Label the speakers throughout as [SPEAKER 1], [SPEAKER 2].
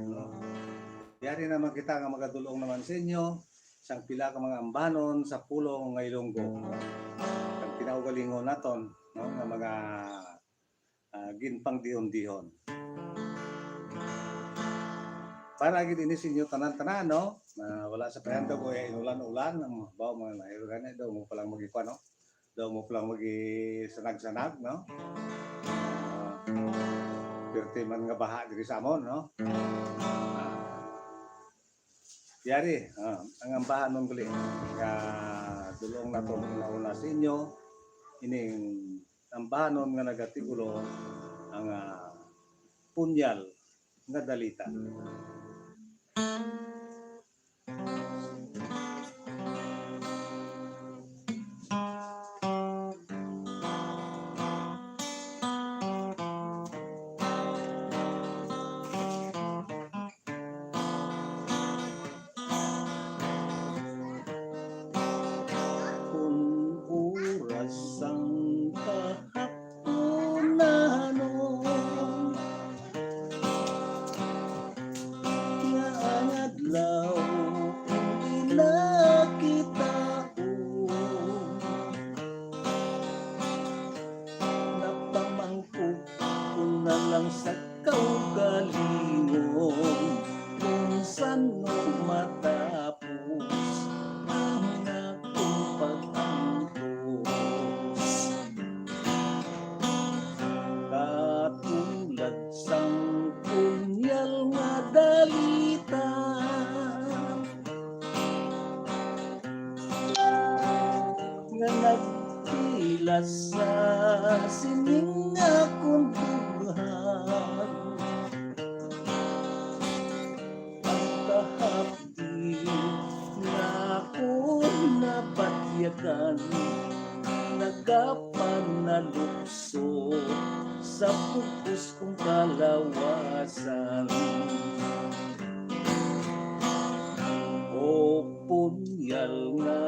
[SPEAKER 1] No? Yari naman kita nga magadulong naman sa inyo, isang pila ka mga ambanon sa pulong ng Ilonggo. Ang pinaugalingon naton, no? Nga mga ginpang dihon-dihon. Para gid ini sinyo tanan-tanan, no? Na wala sa payanda ko inulan-ulan ang bawo mga nairo gani daw mo palang magikuan, no? Daw mo palang magi sanag-sanag, no? Pirti man nga baha diri sa amon, no? Yari, ang ambahan nun gali nga dulong na to una sa inyo ining ambahan nun nga nagatigulo ang punyal nga dalita. Sa kaugalingon kung saan mo matapos ang akong pag-antos. Katulad sang punyal nga dalita nga nagpilas sa sining akong yakan nagapanalukso sa pupus kong kalawasan. O punyal nga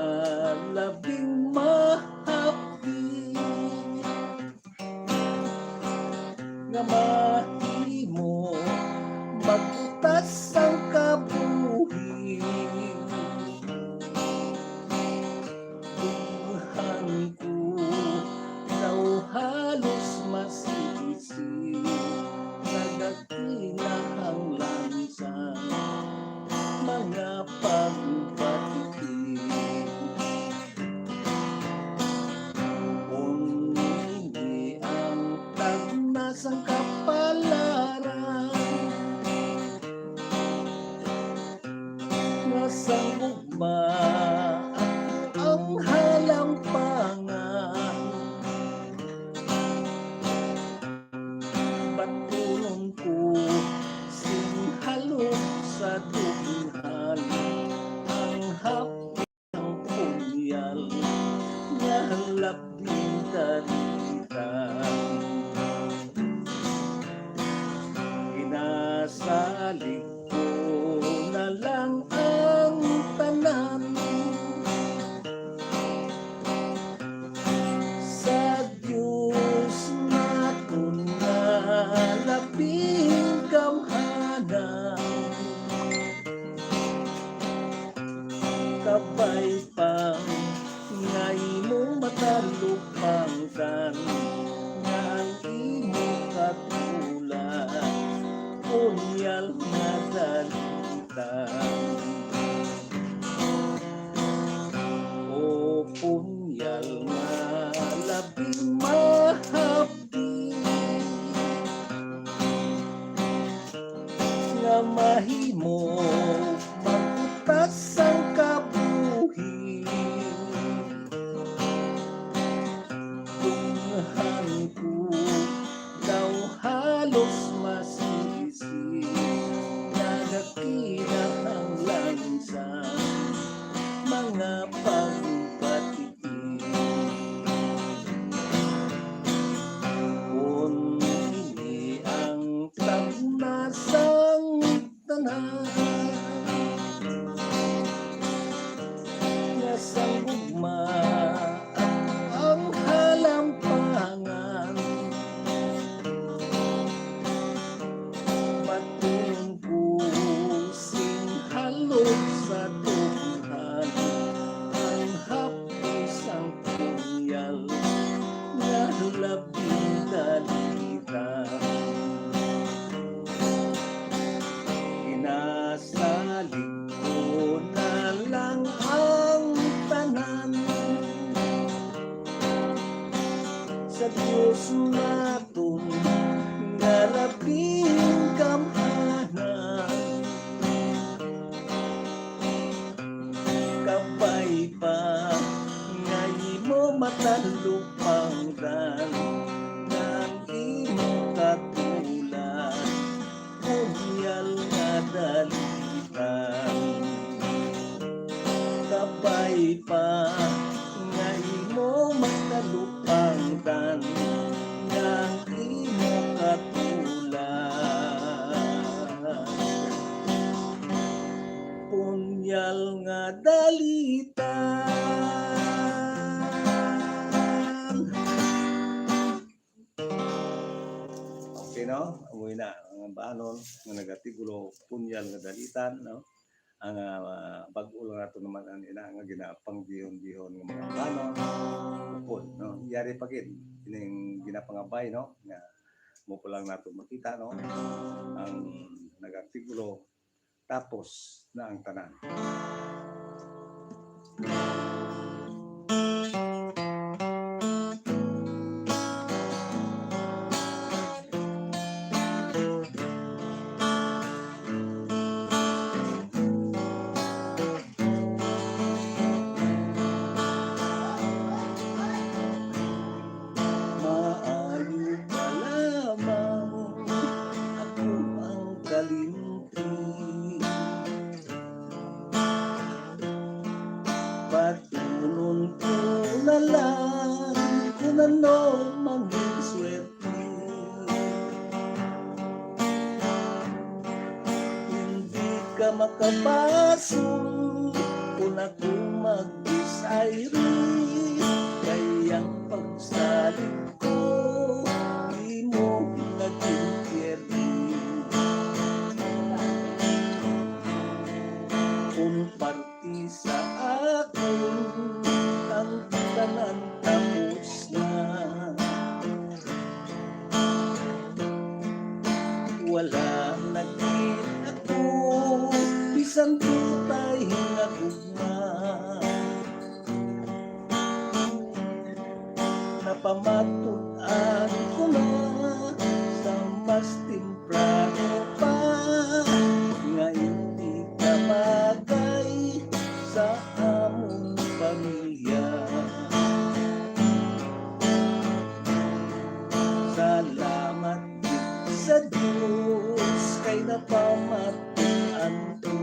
[SPEAKER 1] labing mahapi nga mahimo magbutas ang kabuhi. Halos masisi nagagkinahang lansang mga pagpatitig. Kung hindi ang tagnasang kapalaran nasang ugma ang halampangan. Sa dugihan ang hapit ng punyal nga labing dalita. Inasalig ko na lang ang tanan sa Diyos naton nga labing gamhanan. Kabay pang nga imong matalupangkan nga ang imong katulad punyal nga dalita. O punyal nga labing mahapi nga mahimo magbutas ang kabuhi. Tunghan ko daw halos masisi nagakinahang lansang mga pagpatitig. Kung hindi ang tagnasang tanan nasang ugma ang halampangan. Matulong ko punyal nga dalitan. Okay, no? Umuwi na ang banon nga nagatigulo punyal nga dalitan, no? Ang bag-o lang nato naman ang ina nga ginapang dihon-dihon nga mga banon upod, no? Yari pagid ining ginapangabay, no? Nga mo pa lang nato makita, no? Ang nagatigulo tapos na ang tanan. Maayo pa lamang ako ang kalimti, patunon ko na lang kung ano maging swerte. Hindi ka makapasok kung ako mag-desire, kayang pagsalit ko di mo naging pwede. Kung parti sa akin ang tanan tapos na, wala naging ako bisan tutay hingagugma. Napamatuan ko na sa mas temprano pa nga hindi ka bagay sa among pamilya. Salamat sa Diyos kay napamatuan ko.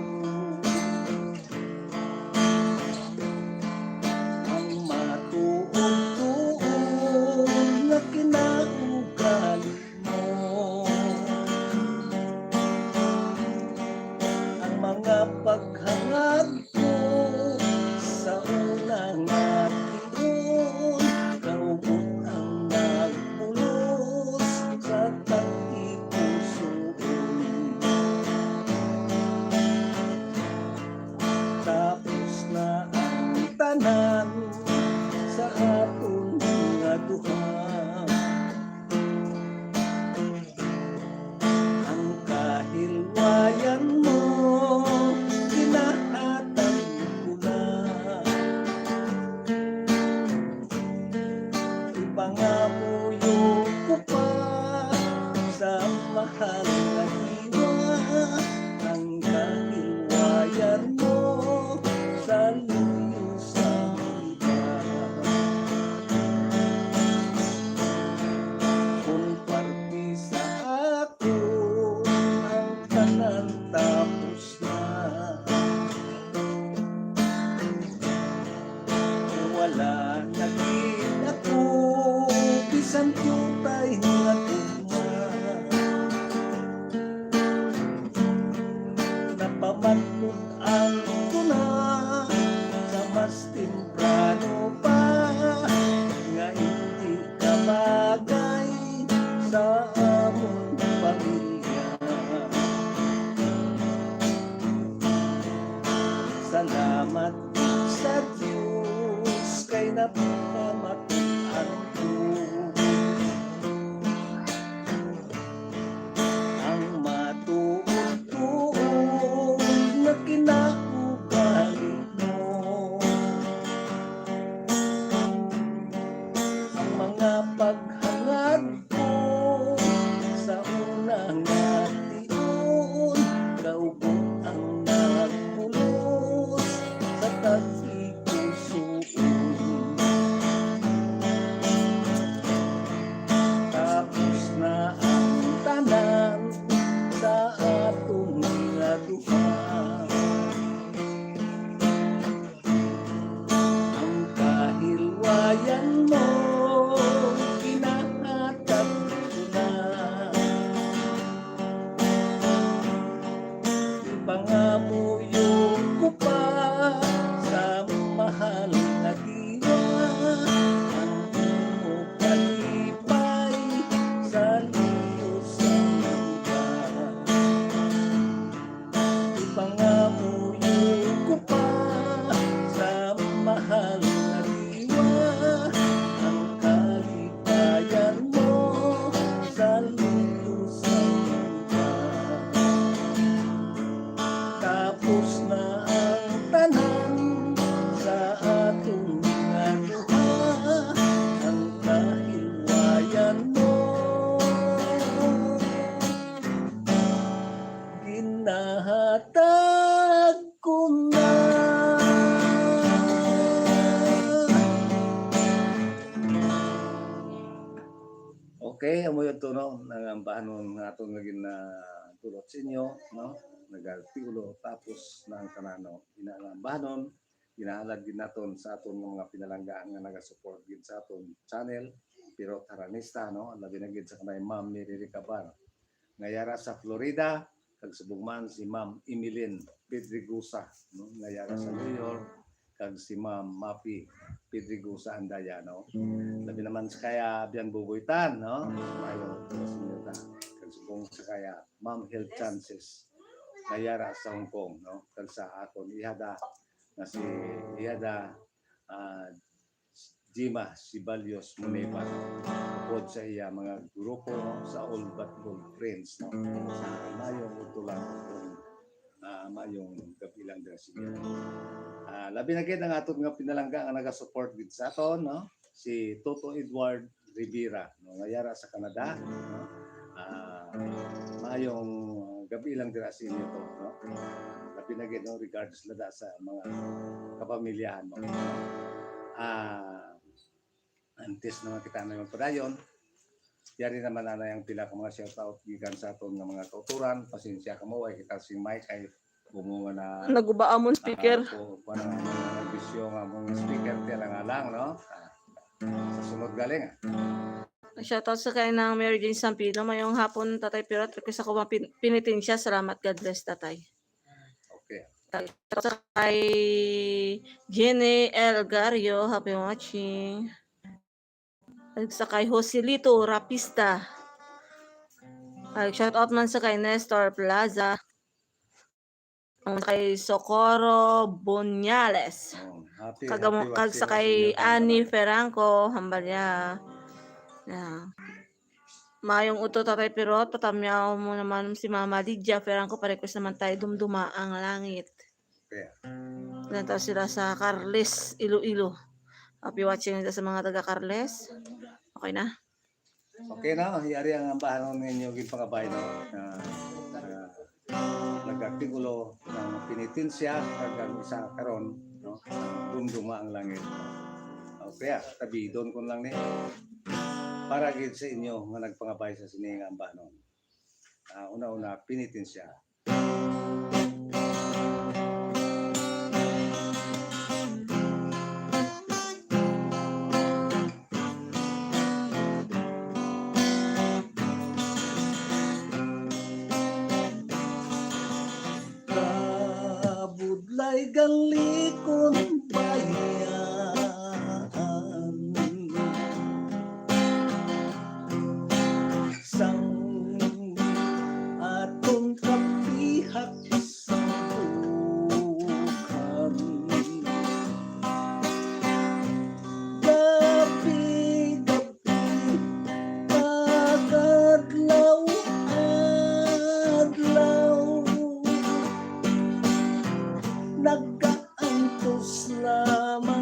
[SPEAKER 1] Ang matuon-tuon na kinaugali mo, ang mga paghangad ko sa unang atiyon, kaubot ang nagpulos sa tagi-pusoon. Tapos na ang tanan sa aton nga duha, ang kahilwayan mo kinahatag ko na. Ipangamuyo ko pa sa mahal na hiwa, ang kahilwayan mo sa luyo sa iba. Kung parti sa ako ang tanan tapos na, wala naging ako bisan tutay nga tugma. Napamatuan ko na sa mas temprano pa nga hindi ka bagay sa among pamilya. Salamat sa Diyos kay napamatuan ko. Ang matuon-tuon na kinaugali mo, ang mga paghangad ko sa unang atiyon, kaubot ang nagpulos sa tagi-pusoon. Tapos na ang tanan sa atong nga duha, ang kahilwayan mo kinahatag ko na. Ipangamuyo ko pa ihahatag ko na. Okay, amo yun to, no? Nangambahan nun nga ito naging na tulot sa inyo, no? Nagartikulo, tapos ng kanano, inangambahan nun, inaalad din naton sa aton mga pinalanggaan nga naga-support din sa aton channel, pero taranista, no? Labi na gid sa kanay Ma'am Mary Ricabar. Ngayara sa Florida, kag sa Bugman si Ma'am Emeline Pedregosa, no? Ngayara sa New York, kag si Ma'am Mapi Pedregosa Andaya, no? Labi naman sa kaya Bian Bubuitan, no? Mayo sa senyora. Kag subong sa kaya Ma'am Health Chances. Ngayara sa Hong Kong, no? Kag sa aton ihada na si ihada Jima Sibalios Muneban. Bukod sa iya mga grupo, no? Sa All But Gold Friends, no? Sa mayong utulan kung mayong kapilang dira siya. Labi na gid ang aton nga pinalangga nga naga-support gid sa aton, no? Si Toto Edward Rivera, no? Ngayara sa Canada, no? Mayong gabi lang dira sa inyo to, no? Labi na gid, no? Regardless lada sa mga kapamilyahan mo. Antes naman kita na yung padayon, yari naman na yung pila ka mga shoutout gikan sa aton nga mga kauturan. Pasensya ka mo, ay kita si Mike ay bumunga na
[SPEAKER 2] naguba amon speaker.
[SPEAKER 1] Kung ano ang bisyo nga mong speaker tila nga lang, no? Sa sunod galing.
[SPEAKER 2] Shoutout sa kay ng Mary Jane Sampino. Mayong hapon, Tatay Pirot. Request ako pinitin siya. Salamat. God bless, Tatay.
[SPEAKER 1] Okay.
[SPEAKER 2] Shoutout sa kay Jenny L. Gario. Happy watching. Sa kay Joselito Rapista. Shoutout man sa kay Nestor Plaza. Kay Socorro Bonyales. Kag sa kay Annie Ferranco Hambalya. Mayong uto Tatay Pirot, patamyaw mo naman si Mama Lydia Ferranco, pa-request naman tayo Dumduma ang Langit. Ganito sila sa Carles, Iloilo. Happy watching nito sa mga taga Carles. Okay na?
[SPEAKER 1] Okay na, yari ang ambahan ninyo gid pangabay, no? Nag-artikulo ng penitensya kag isa karon, no? Dumduma ang langit. Okay, tabi doon kun lang ni para gid sa inyo nga nagpangabay sa sining ambahan. Una-una penitensya. Kabudlay galikon bayan, sang aton kapihak sa bukan. Gabi-gabi pag-adlaw-adlaw, nag-aantos lamang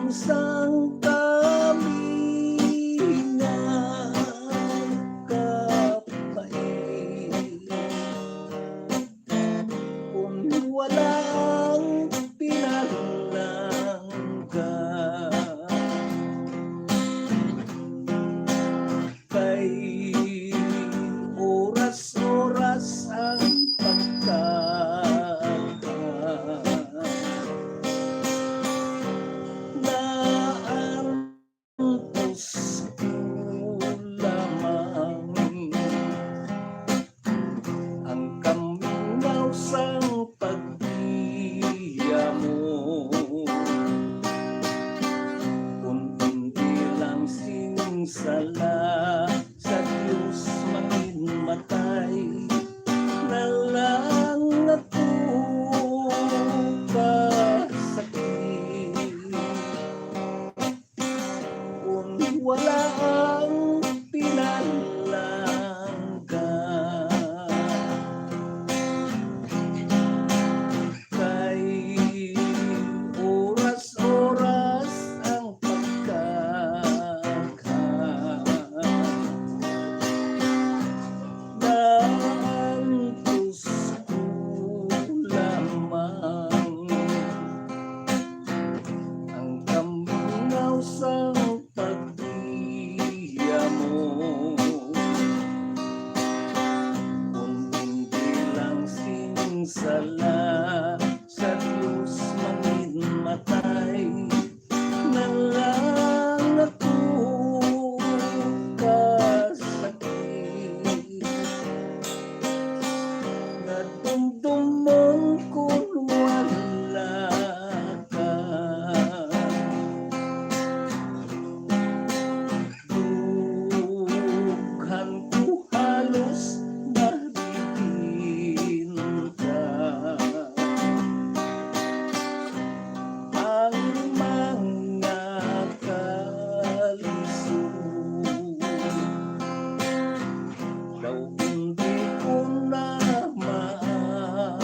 [SPEAKER 1] sa Diyos mangin matay na lang ako kasakit na dumdumon kung wala ka. Dughan ko halos mabibinta ang mga kalisod daw hindi ko na maagwanta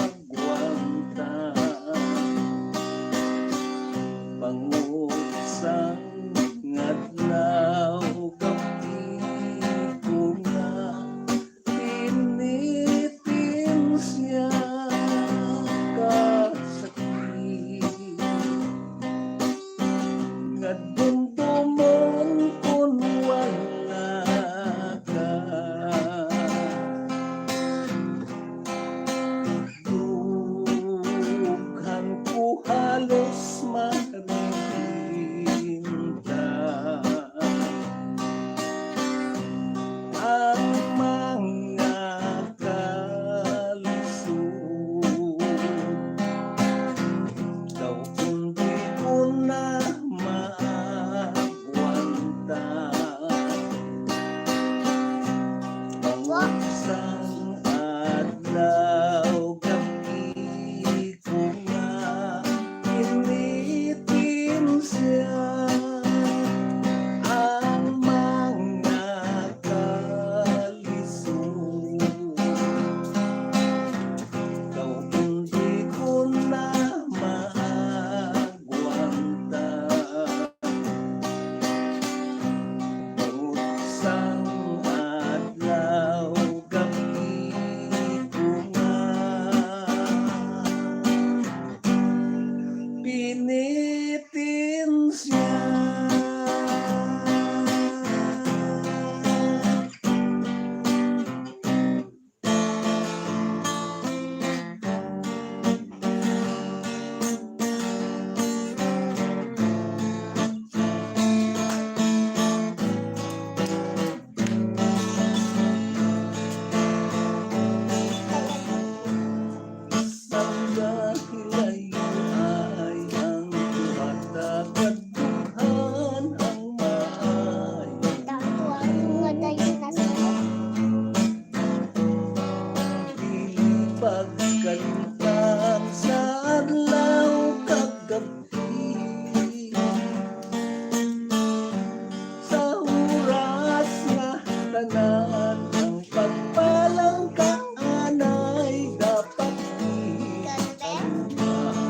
[SPEAKER 1] pangusang ngadlaw gabi ko na pinitin siya kasakit nga dumdumon kung wala ka. Dughan ko halos marinta ang mga kalisod daw hindi ko na maagwanta pangusang adlaw gabi ko nga pinitin siya ang mga kalisod daw hindi ko na maagwanta pangusang adlaw gabi ko nga pinitin siya. Isang dahilayon ay ang matagagduhan ang maayo dili pagkalimpag sa adlaw kagabi sa oras nga tanan ang pagpalang kaanay dapat ikaluma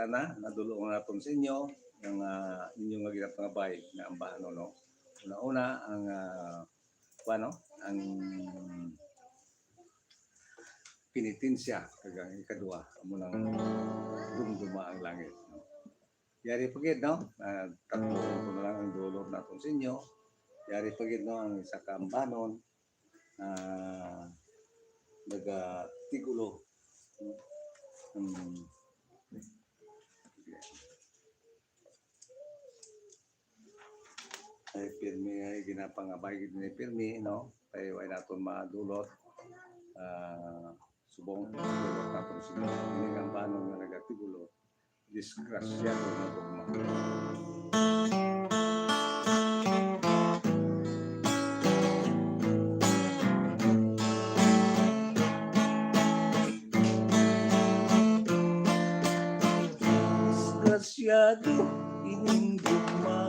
[SPEAKER 1] sana nadulungan naton sa inyo yung inyong naginap nga bay nga ambahan no. Una-una ang ang penitensya kagang ikadua amo nang dumduma ang langit no. Yari pagid no, tatlo ko na lang ang dulog naton sa inyo. Yari pagid no ang isa ka ambanon nagatigulo no. Ay pirmi ay ginapangabay gid ni pirmi no, kay way naton madulot subong dulot naton sa inyo. Ini ang ambanon nga nagatigulo disgrasyado na dogma. Disgrasyado ining dogma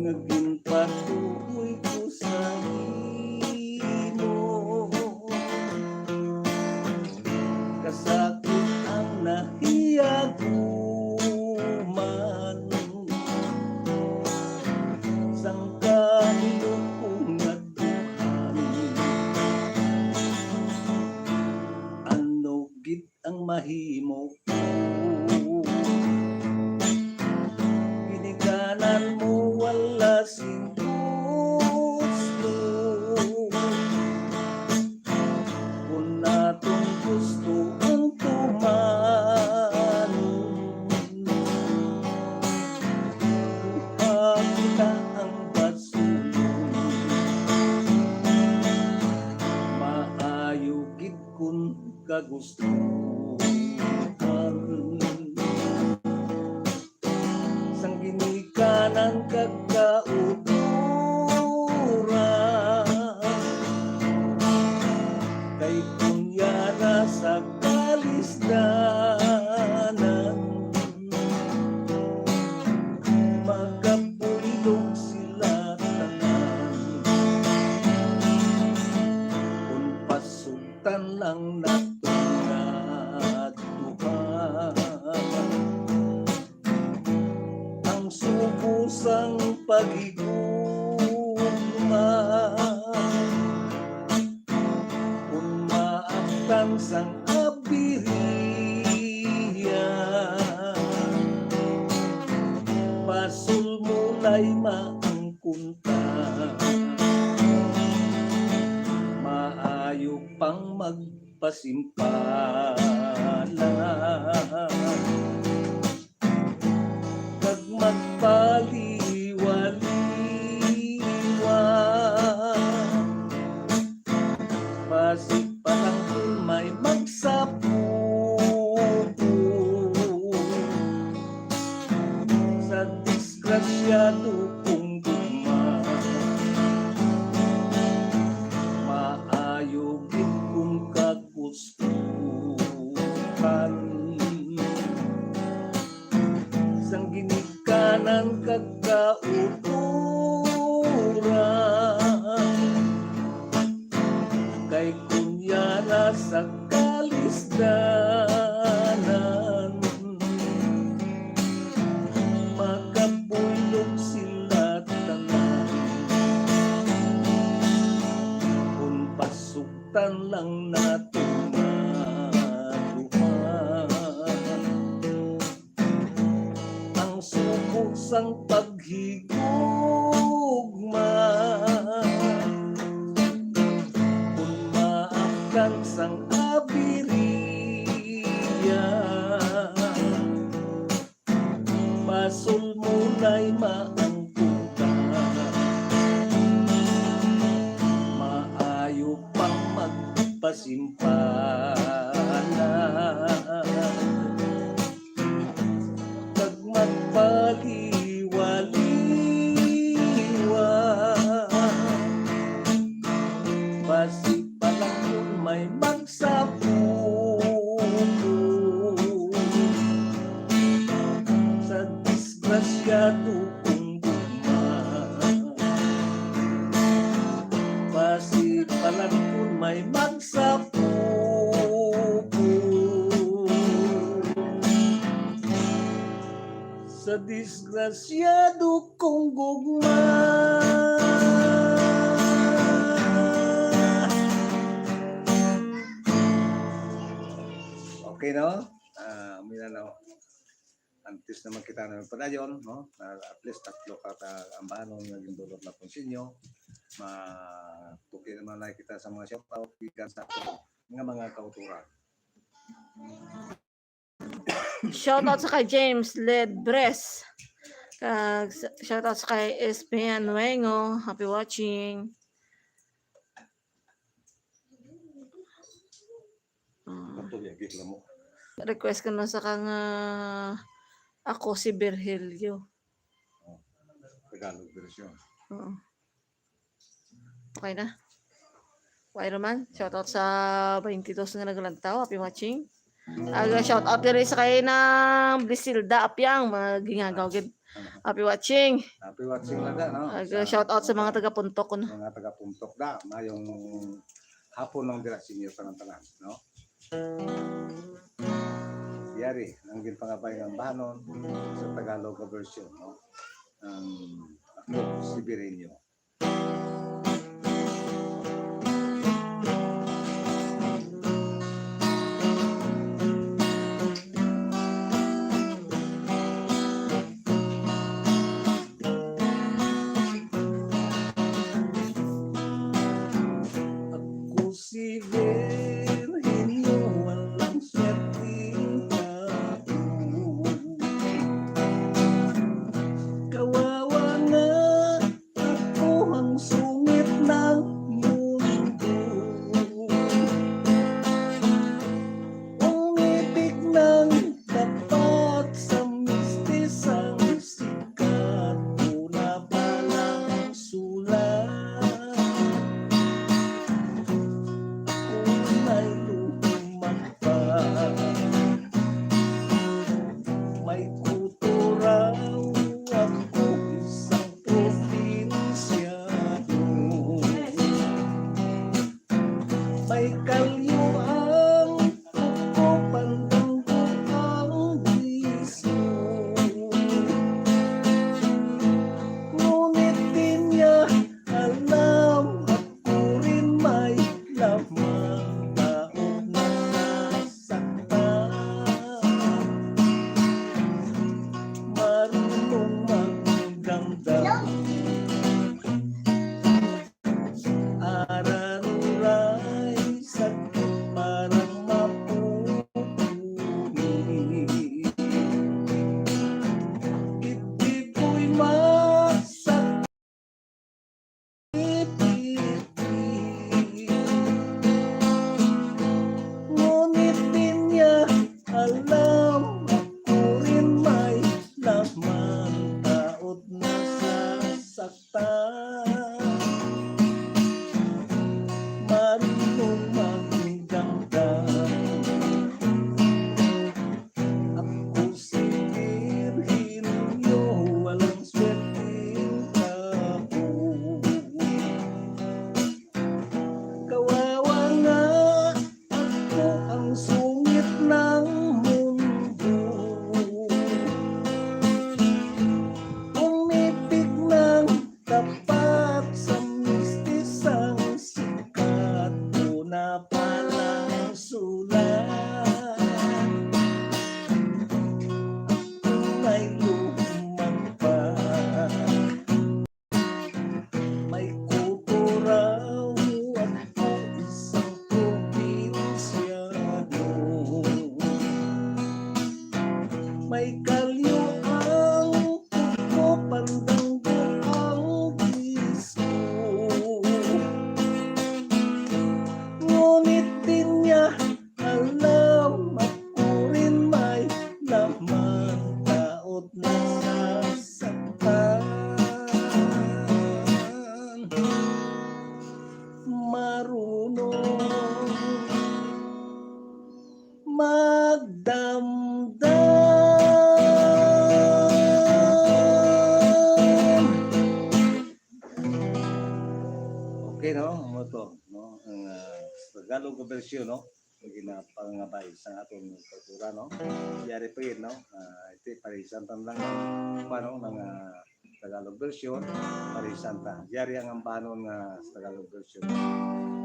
[SPEAKER 1] naging patuloy ko sa imo. Kasakit ang nahiyaguman sang kanilo kong naduhan. Ano gid ang mahimo ko, ginikanan mo wala sing gusto. Kung natong gusto ang tuman, buha kita ang basulong. Maayo gid kun kagustuhan sang ginikanan kagkauturan kay kunyara sa kalisdanan magapulong sila tanan kung pasultan lang natunad Tuhan ang subusang pag-igugma kung maaktan sang abiriya pasul mulay maangkunta maayo pang magpasimpala kag magpaliwaliwa pasig patangkol may magsapupo sa disgrasyado kong duma. Maayo gid kung kagustuhan sang ginikanan kagkauturan kay kunyara sa kalisdanan magapulog sila tanan kung pasuktan lang natin maduhan ang subusang paghigugma kung maakdan sang abiriya pasul mulay maangkuta maayo pang magpasimpala kag magpaliwaliwa basi palang kung may magsapupo sa disgrasyado kong duma basi palang kung may magsapupo disgrasyado kong gugma. Okay, no? Minanaw. Antes naman kita na padayon, no? At least tatlo ka ang bahanon naging dulot na konsinyo. Matuki naman na kita sa mga shoutout, bigan sa mga kauturan.
[SPEAKER 2] Shoutout sa kay James Ledbres. Shoutout sa kay Espian Nuengo. Happy watching. Request ko na sa kang ako si Virgilio.
[SPEAKER 1] Tagalog version.
[SPEAKER 2] Oo. Okay na. Okay naman. Shoutout sa 22 nga naglantaw. Happy watching. Shoutout din sa kay ng Brisilda Apyang. Mga gingagaw. Happy watching.
[SPEAKER 1] Happy watching lang da, no?
[SPEAKER 2] Shoutout sa mga taga-puntok ko.
[SPEAKER 1] Mga taga-puntok da. Mayong hapon ng dirasyon yung tanan-tanan, no? Yari, ang ginpangabay ng bahanon sa Tagalog version, no? Ako, Sibireño. Ako si Virgilio, walang swerteng tao. Kawawa na ako ang sungit ng mundo. Umibig ng tapat sa mistisang sikat ko na palang sulat. Kung may lumagpas, may kuturaw ako, isang probinsyano. May kalyuang ako, pandanggo ang bisyo. Ngunit di niya alam, ako rin may lamang taon na nasaktan. Marunong magdamdam, aral-ray, sakit parang mapupuni. Ibig ko'y masakit, ngunit di niya alam, ako rin may laman, taot na sasaktan. Marunong magdamdam, ako si Virgilio, walang swerteng tao. Kawawa nga ako ang sungit ng mundo. Umibig ng tapat sa mistisang sikat ko na palang sulat. Kung may lumagpas, may kuturaw ako, isang probinsyano. May kalyuang ako, pandanggo ang bisyo. Ngunit di niya alam, ako rin may laman, taot na sasaktan. Marunong magdamdam. Okay, no? Ano to? No? Ang Tagalog version, no? ginapangabay sa atong kultura, no? Yari pa yun, no? Ito parisan tan lang paano ng Tagalog version, parisan ta. Yari ang ambanon nga sa Tagalog version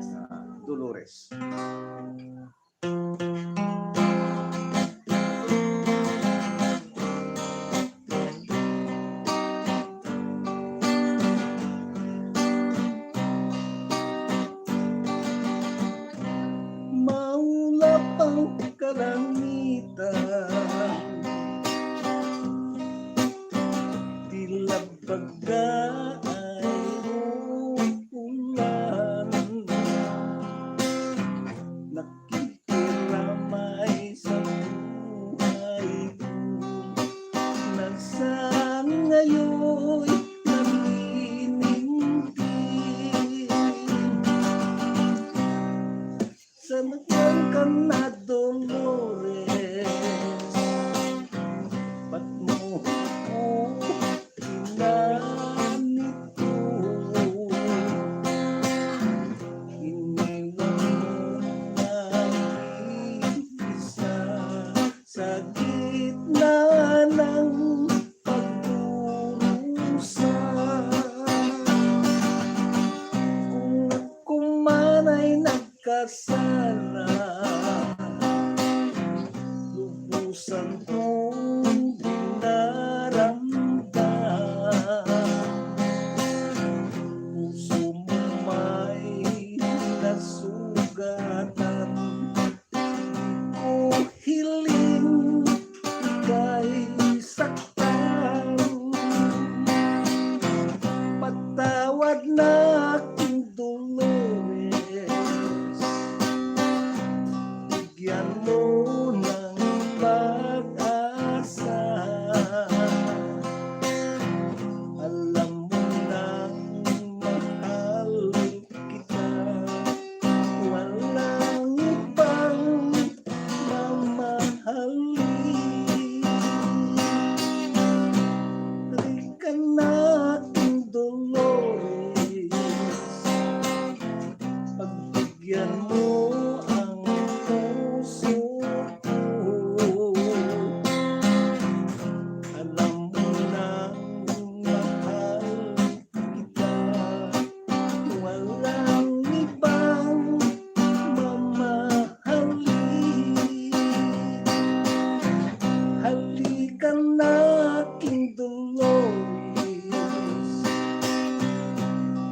[SPEAKER 1] sa Dolores. Maulap ang kalangitan, tila bagay ulan, nakikiramay sa buhay ko, nasaan ngayon naniningin. Sanagyan ka na, Dolores, ba't mo ako inanito? Iniwan mo ang isa sa gitna ng pagdurusa. Kung ako man ay nagkasala, lubusan kong dinaramdam. Puso mo may nasugatan, di ko hiling ika'y saktan. Patawad na aking Dolores, bigyan mo ng pag-asa. Alam mo nang mahal kita, walang ibang mamahalin. Halika na, aking Dolores, pagbigyan mo ang puso ko. Alam mo nang mahal kita, walang ibang mamahalin. Halika na, aking Dolores,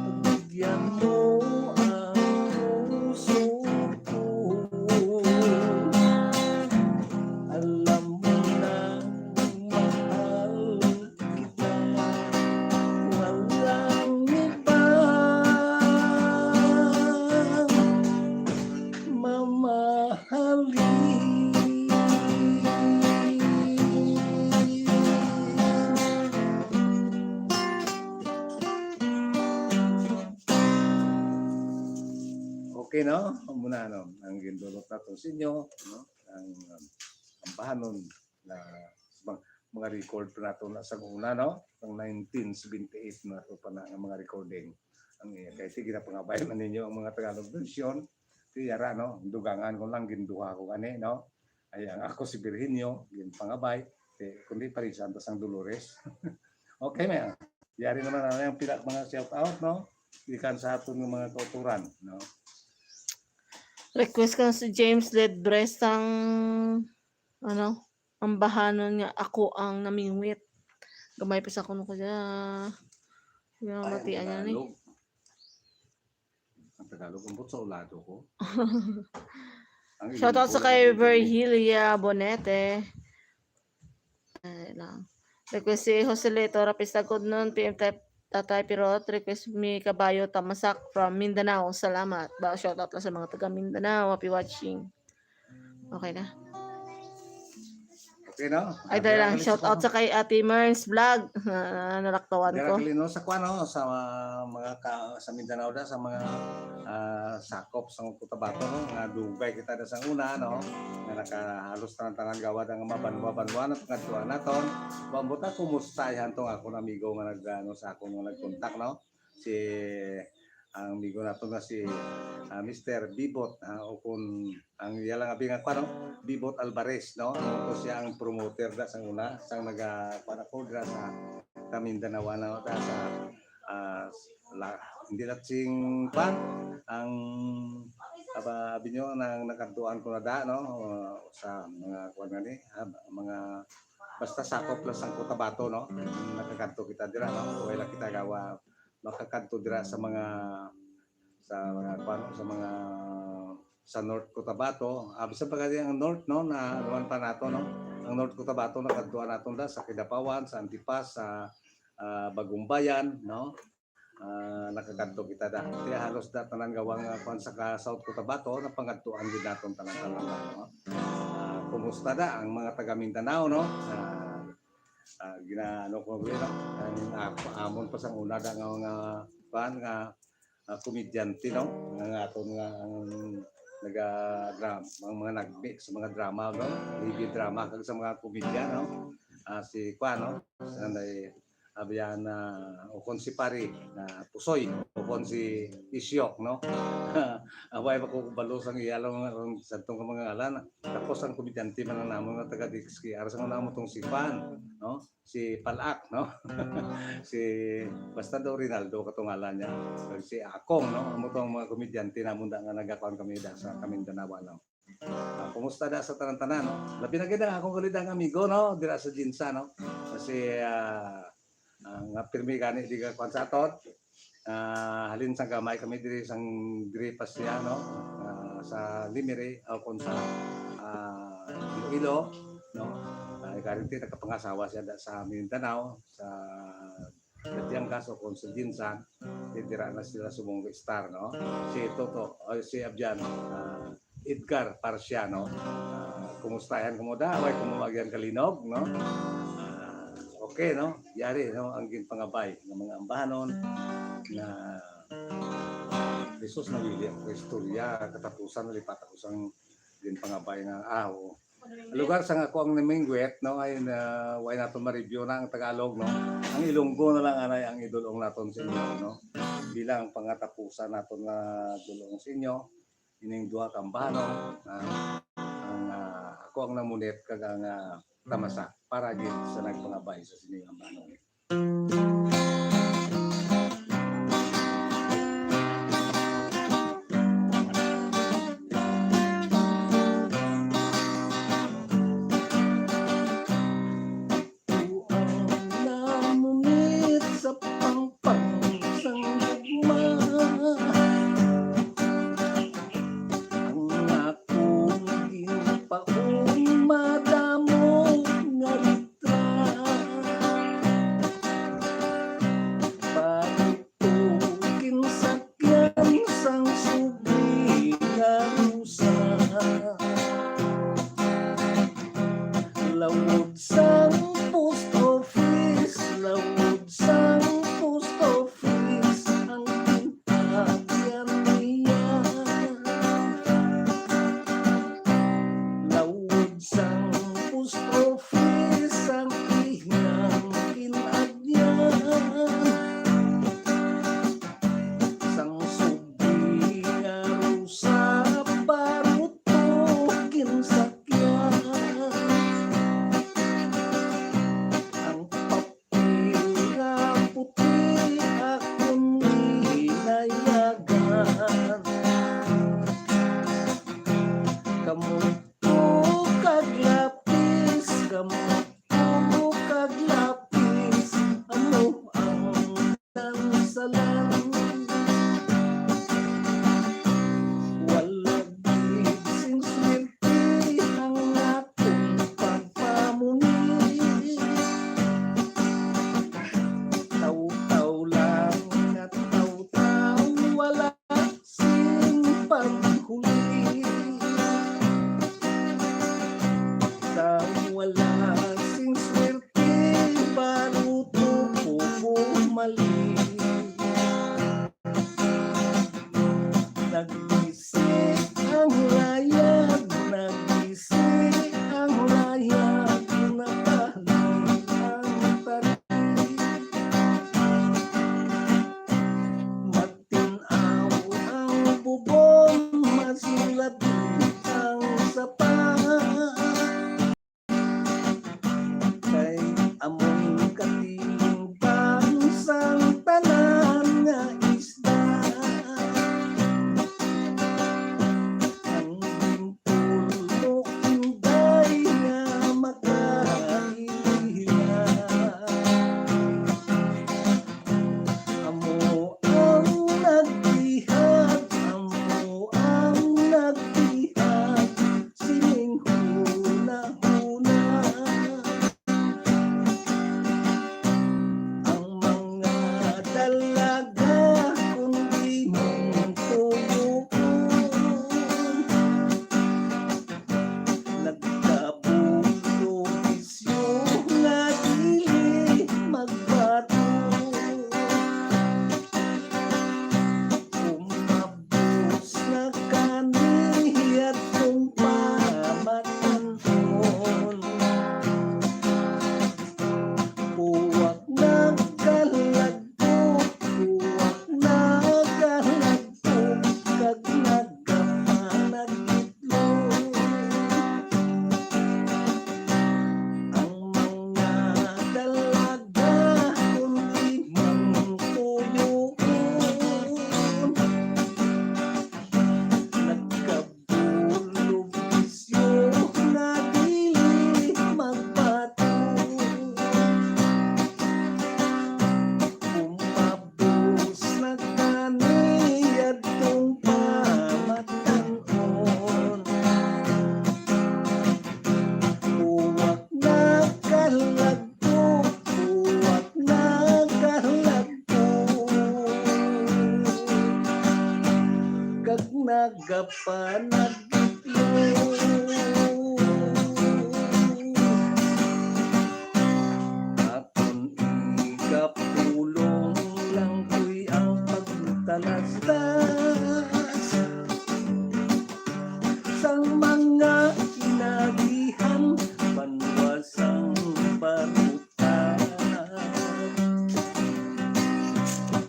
[SPEAKER 1] pagbigyan mo ang puso ko. Alam mo nang mahal kita, walang ibang mamahalin. Okay, no? Muna, no? Ang gindulot natin sa inyo, no? Ang ambahanon na mga record pa nato na sa una, no? Ang 1978 na ito pa na ang mga recording. Ang kaya sige na pangabay man ninyo ang mga Tagalog version. Tiyara, no? Dugangan ko lang, ginduha ko kani, no? Ay, ang ako si Virginio, gin pangabay. Kundi pa rin Santos ang Dolores. Okay, may. Yari naman na yung pila mga shout out, no? Ikan sa aton ng mga kauturan, no?
[SPEAKER 2] Request ka si James Ledbrest ang ano, ang bahanon niya, ako ang namingwit. Gamay pa sa kuno ko dyan. Yung matian niya ni.
[SPEAKER 1] Ang Tagalog, ang sa ulado ko.
[SPEAKER 2] Shoutout sa kay Virgilia Bonete. Ay lang. Request si Joselito Rapistagod nun, PM type Tatay Pirot, request mi Kabayo Tamasak from Mindanao. Salamat. Ba, shoutout lang sa mga taga Mindanao. Happy watching. Okay na.
[SPEAKER 1] Okay, no?
[SPEAKER 2] Ay, dahil lang, shoutout sa kay Ate Merns Vlog. Nalaktawan ko.
[SPEAKER 1] Directly, no? Sa kuano, sa mga sa Mindanao da, sa mga sakop sa Cotabato, no? Nga dugay kita da sa una, no? Nga nakahalos tanang gawad ang mabanwa-banwa na pagkatuan naton. Bambuta, kumusta yan tong ako na amigo nga nag, sa ako nga nag-contact, no? Si ang amigo nato nga si Mr. Bibot o kung ang iyalang abi nga kuno Bibot Alvarez no ito siya ang promoter da sa una sang kuno ko dira sa Mindanao na ta sa hindi na sing pan ang abi nyo nang nakantuan ko na da no sa mga kuno ni mga basta sakop lang sang Cotabato no nakakanto kita dira no wala kita gawa makakanto dira sa mga sa North Cotabato. Bisan pa kaya ang North no na luwan pa nato no. Ang North Cotabato nakantuan naton da sa Kidapawan, sa Antipas, sa Bagong Bayan no. Nakakanto kita da. Kaya halos da tanan gawang kuan sa South Cotabato na pangadtuan gid naton tanan no. Kumusta da ang mga taga Mindanao no? Ginaano ko no amon pa sang una da nga mga pan nga komedyante no nga aton nga drama mga nag-mix sa mga drama no TV drama kag sa mga komedya no si Kwan no sanay abiyan o kon si Pari na Pusoy o kon si Isyok no away pa ko balo sang iyalong sa tong mga alan tapos ang komedyante man namon nga taga Dixki ara sa namo tong si Pan no si Palak no si basta do Rinaldo katungalan niya si Akong no amo tong mga komedyante namon da nga nagakaon kami da sa Mindanao no kumusta da sa tanan-tanan no labi na gid akong kalidang amigo no dira sa Jinsa no kasi ang pirmi gani di ka kwan sa aton halin sang gamay kami diri sang diri pa siya no sa Limere o kon sa Iloilo no karinti nakapangasawa siya da sa Mindanao sa Batangas o kon sa Jinsan dira na sila sumunggo star no si Toto o si Abjan Edgar Parciano kumustahan kumuda way kumagyan kalinog no okay no yari no ang ginpangabay ng mga ambahanon na Jesus na wili ang istorya katapusan lipat ako sang ginpangabay nga lugar sa ako ang Namingwet no ay way naton ma-review na ang Tagalog no ang Ilonggo na lang anay ang idulong naton sa inyo no bilang pangatapusan naton nga dulong sa inyo ining duha ka ambahanon ang ako ang namunit kag ang tamasa para gid sa nagpangabay sa sining ambanon. Akon igapulong lang ko'y ang pagtalastas sang mga inagihan banwasang parutan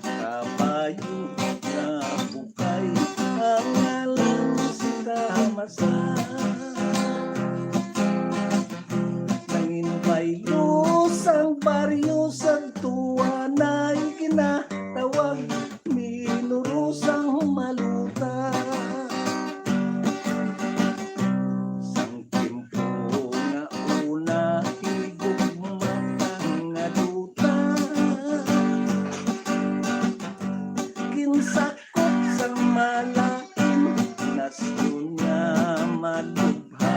[SPEAKER 1] kabayo na bukay ang alam sita nangin baylo sang baryo sa tuwa na ikinatawag minurusang humaluta sang timpo nga una higugmatang nga duta kinsakop sang malain nasyon nga malubha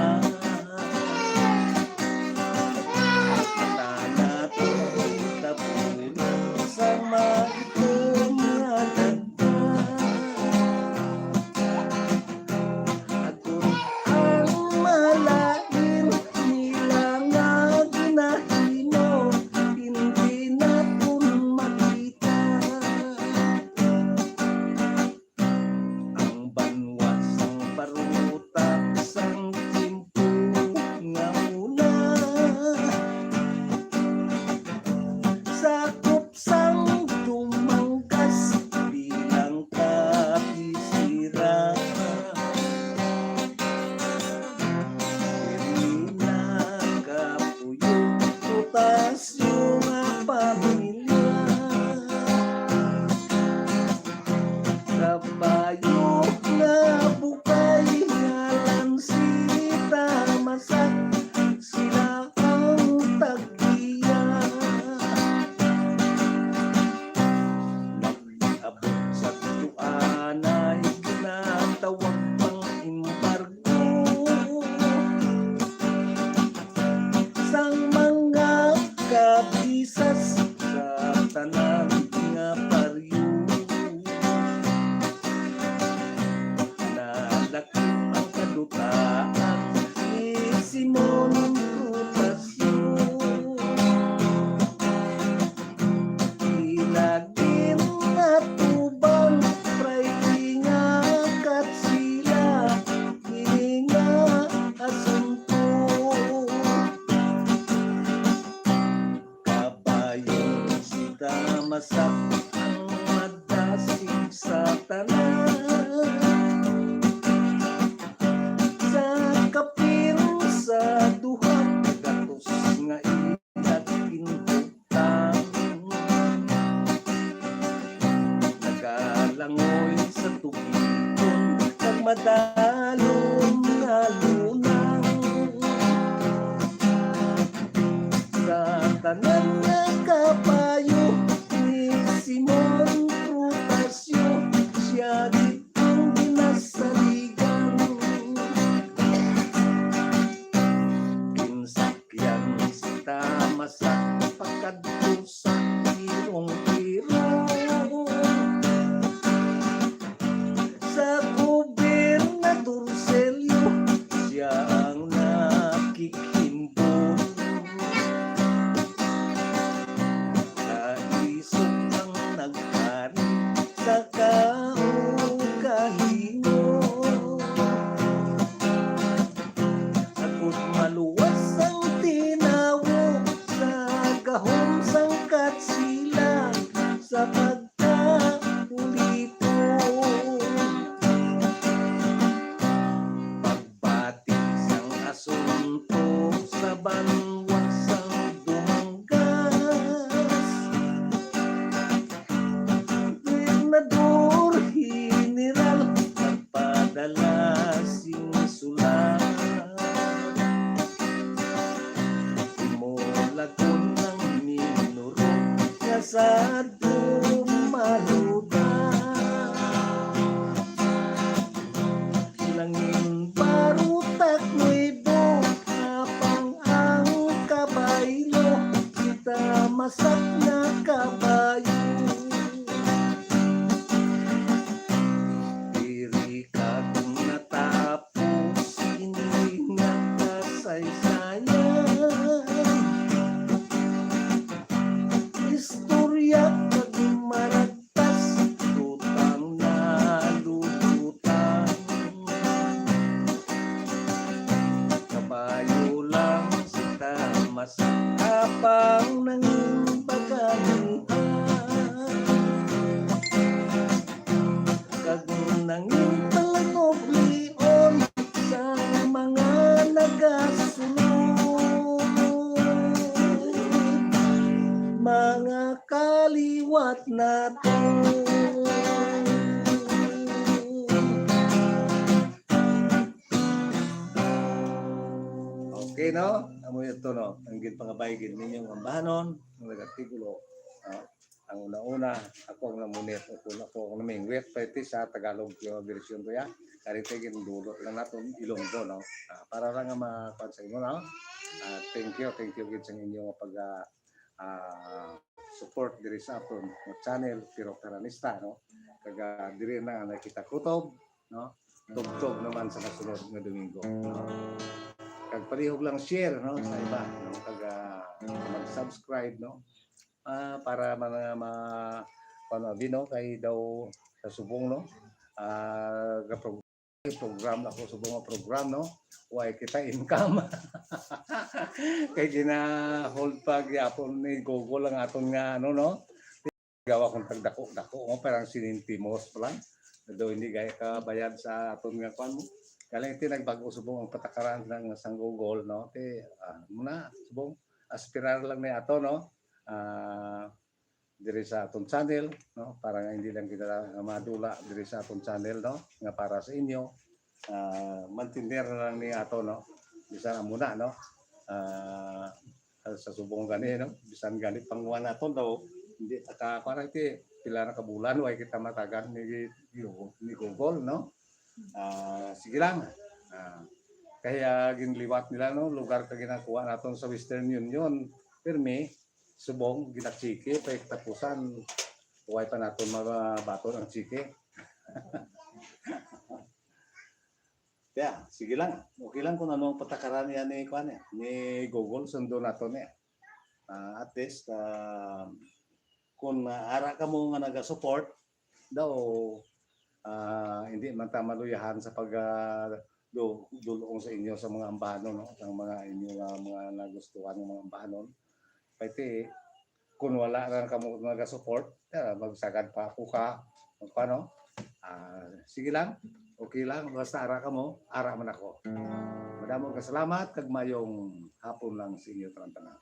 [SPEAKER 1] sakop sang dumanggas bilang kapisira Irina kapuyo tutas yung pamilya kabayo na bukay ngalan sita masak sila ang tagdiya sa tuan ay ginatawag pang embargo sang mga kabisas sa tanan nga paryo nalaki ang kadutaan ni Simon Prutasio ilagin na tubang pray ingakat sila hininga asunto kabayo sita masak ang madasig sa tanan sa kapin sa duha gatos nga ilat pinutang nagalangoy sa tugiton kag madalom nga lunang sa tanan nga kabayo ni Simon Prutasio siya di ang ginasaligan kinsakyan sita masak pagkadto sa irong-irong sa gobernador Celio siya ang nakikimbon naisog ang nagpari sa kaugalingo akot maluwas ang tinawo sa gahom sangkat sila sa pagkaulito pagbati sang asunto sa banwasang dumanggas Gobernador General nagpadala sing sulat imolagon ng minuro nga sa dumaluda langin barutak nuevo kapang ang kabaylo kita masak na kabayo diri kag liwat naton. Okay, no? Amo ito, no? Ang ginpangabaygin ninyong ambahanon, ng nagatigulo. Ang una-una, ako ang namunit, ako ang namingwit, pwede sa Tagalog yung version ko yan. Karitigin dulo lang natin, Ilonggo, no? Para lang nga makuha sa inyo, no? Thank you gid sa inyong pag support diri sa aton channel Piro Karanista, no? Kaga diri na nakita kutob, no? Tugtog naman sa kasunod nga Domingo, no? Kag palihog lang share, no, sa iba, no? Kaga mag-subscribe, no? Para mga no, kay daw sa subong, no? Program ako subong nga program, no? Why kita income. Kay gina-hold pa gyapon ni Google ang aton nga ano, no? Gawa kong tagdako-dako mo parang sinintimos pa lang. Do hindi gaya ka bayad sa aton nga kwan mo. Kaya iti nagbago subong ang patakaran ng sang Google, no? Te muna subong aspirar lang ni ato, no? Diri sa aton channel, no? Para nga hindi lang kita madula diri sa aton channel, no? Nga para sa inyo. Mantindir na lang ni ato, no? Bisan muna, no? Sa subong gani, no? Bisan gani panguan naton daw hindi para iti pila na kabulan way kita matagan ni Google, no? Sige lang. Kaya ginliwat nila, no, lugar ka ginakuha naton sa Western Union, pirmi subong ginatsike pa tapusan way pa naton mabaton ang tsike. Yeah, sige lang. Okay lang kung ano ang patakaran niya ni kuan ni Google, sundo nato niya. At least kung ara ka mo nga naga-support daw hindi man ta maluyahan sa pag dulong sa inyo sa mga ambahanon, no? Ang mga inyo mga nagustuhan ng mga ambahanon. Pwede kung wala ra ka mo naga-support, magsagad pa ako ka paano? Sige lang. Okay lang, basta ara ka mo, ara man ako. Madamo ka salamat, kag mayong hapon lang sa inyo tanan.